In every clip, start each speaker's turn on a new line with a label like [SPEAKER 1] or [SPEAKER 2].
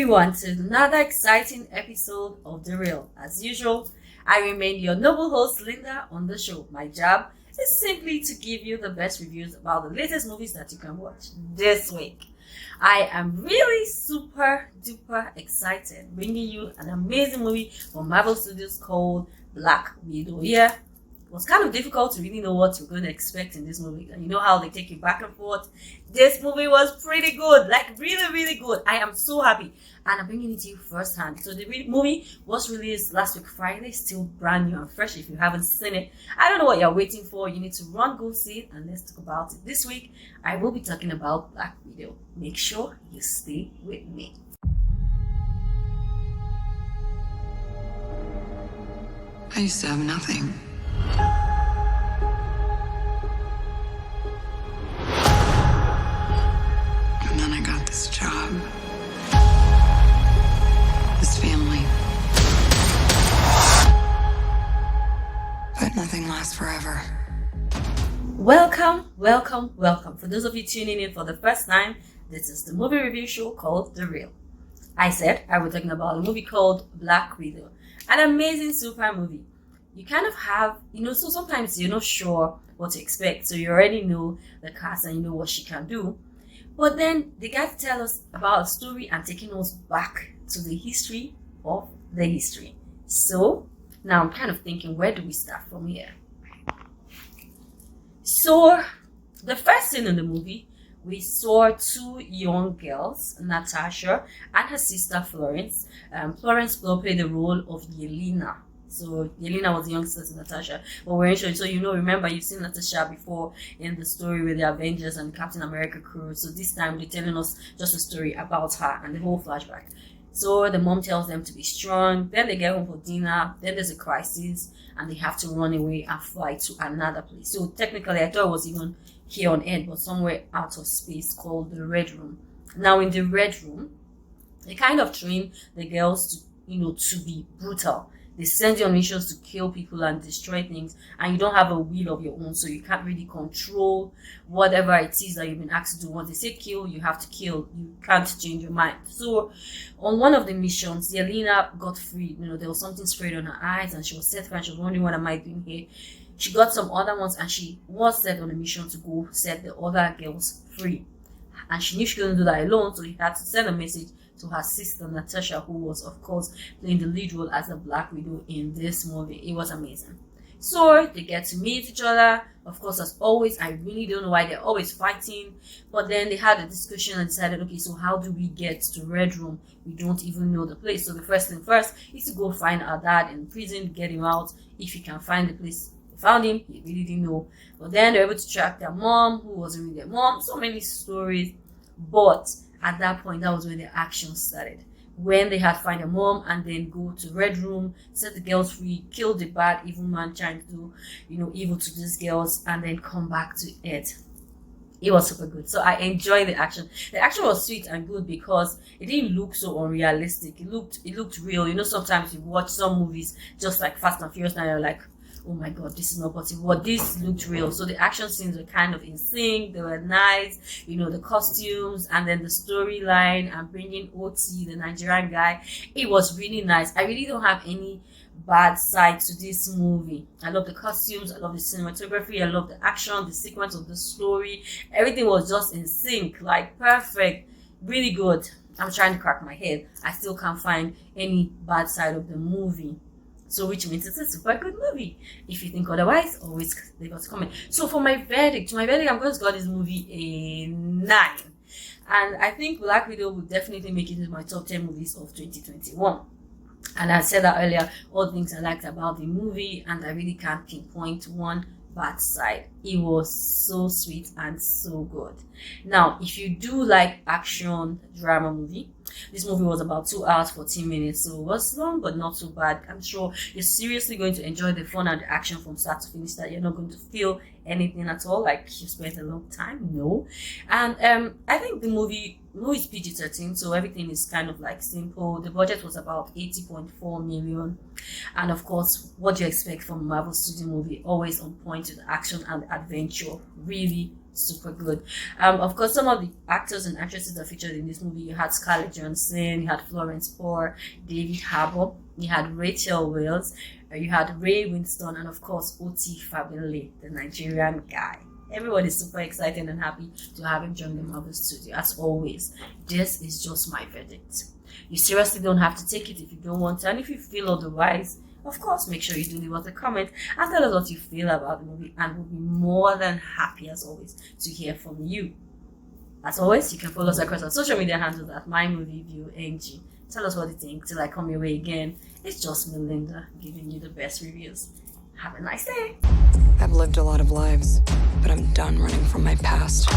[SPEAKER 1] everyone to another exciting episode of The Real. As usual, I remain your noble host Linda on the show. My job is simply to give you the best reviews about the latest movies that you can watch this week. I am really super duper excited bringing you an amazing movie from Marvel Studios called Black Widow. Yeah, it was kind of difficult to really know what you're going to expect in this movie. And you know how they take you back and forth. This movie was pretty good, like really good. I am so happy, and I'm bringing it to you firsthand. So the movie was released last week Friday, still brand new and fresh. If you haven't seen it, I don't know what you're waiting for. You need to run, go see it, and let's talk about it. This week, I will be talking about Black Widow. Make sure you stay with me.
[SPEAKER 2] I used to have nothing. And then I got this job. This family. But nothing lasts forever.
[SPEAKER 1] Welcome. For those of you tuning in for the first time, this is the movie review show called The Real. I said I was talking about a movie called Black Widow. An amazing super movie. You kind of have, so sometimes you're not sure what to expect. So you already know the cast and you know what she can do. But then they got to tell us about a story and taking us back to the history of the history. So now I'm kind of thinking, where do we start from here? So the first scene in the movie, we saw two young girls, Natasha and her sister Florence. Florence played the role of Yelena. So Yelena was the young sister to Natasha. But we're sure, so remember you've seen Natasha before in the story with the Avengers and Captain America crew. So this time they're telling us just a story about her and the whole flashback. So the mom tells them to be strong. Then they get home for dinner. Then there's a crisis and they have to run away and fly to another place. So technically I thought it was even here on Earth, but somewhere out of space, called the Red Room. Now in the Red Room, they kind of train the girls to be brutal. They send you on missions to kill people and destroy things, and you don't have a will of your own, so you can't really control whatever it is that you've been asked to do. Once they say kill, you have to kill. You can't change your mind. So on one of the missions, Yelena got free. There was something sprayed on her eyes and she was set free and she was wondering, what am I doing here? She got some other ones and she was set on a mission to go set the other girls free. And she knew she couldn't do that alone, so she had to send a message to her sister Natasha, who was of course playing the lead role as the Black Widow in this movie. It was amazing. So they get to meet each other. Of course, as always, I really don't know why they're always fighting. But then they had a discussion and decided, okay, so how do we get to Red Room? We don't even know the place. So the first thing first is to go find our dad in prison, get him out. If you can find the place, they found him. He really didn't know. But then they were able to track their mom, who wasn't really their mom. So many stories. But at that point, that was when the action started. When they had to find a mom and then go to Red Room, set the girls free, kill the bad evil man trying to do, evil to these girls, and then come back to it. It was super good. So I enjoyed the action. The action was sweet and good because it didn't look so unrealistic. It looked real. Sometimes you watch some movies just like Fast and Furious and you're like, oh my god, this is not possible. But this looked real. So the action scenes were kind of in sync. They were nice. The costumes and then the storyline and bringing OT, the Nigerian guy. It was really nice. I really don't have any bad side to this movie. I love the costumes. I love the cinematography. I love the action, the sequence of the story. Everything was just in sync, like perfect. Really good. I'm trying to crack my head. I still can't find any bad side of the movie. So which means it's a super good movie. If you think otherwise, always leave us a comment. So for my verdict, I'm going to give this movie a 9. And I think Black Widow will definitely make it into my top 10 movies of 2021. And I said that earlier, all the things I liked about the movie, and I really can't pinpoint one bad side. It was so sweet and so good. Now, if you do like action drama movie, this movie was about 2 hours 14 minutes, so it was long but not so bad. I'm sure you're seriously going to enjoy the fun and the action from start to finish, that you're not going to feel anything at all like you spent a long time. No. And I think the movie is PG-13, so everything is kind of like simple. The budget was about 80.4 million, and of course what you expect from a Marvel Studio movie, always on point with action and adventure. Really super good. Of course, some of the actors and actresses that featured in this movie, you had Scarlett Johansson, you had Florence Poor, David Harbour, you had Rachel Weisz, you had Ray Winstone, and of course Oti Fabile, the Nigerian guy. Everyone is super excited and happy to have him join the Marvel Studio. As always, this is just my verdict. You seriously don't have to take it if you don't want to, and if you feel otherwise, of course, make sure you do leave us a comment and tell us what you feel about the movie, and we'll be more than happy, as always, to hear from you. As always, you can follow us across our social media handles at MyMovieViewNG. Tell us what you think till I come your way again. It's just Melinda giving you the best reviews. Have a nice day.
[SPEAKER 2] I've lived a lot of lives, but I'm done running from my past.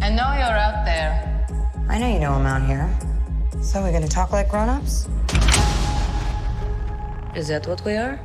[SPEAKER 3] I know you're out there.
[SPEAKER 4] I know you know I'm out here. So we're gonna talk like grown-ups?
[SPEAKER 3] Is that what we are?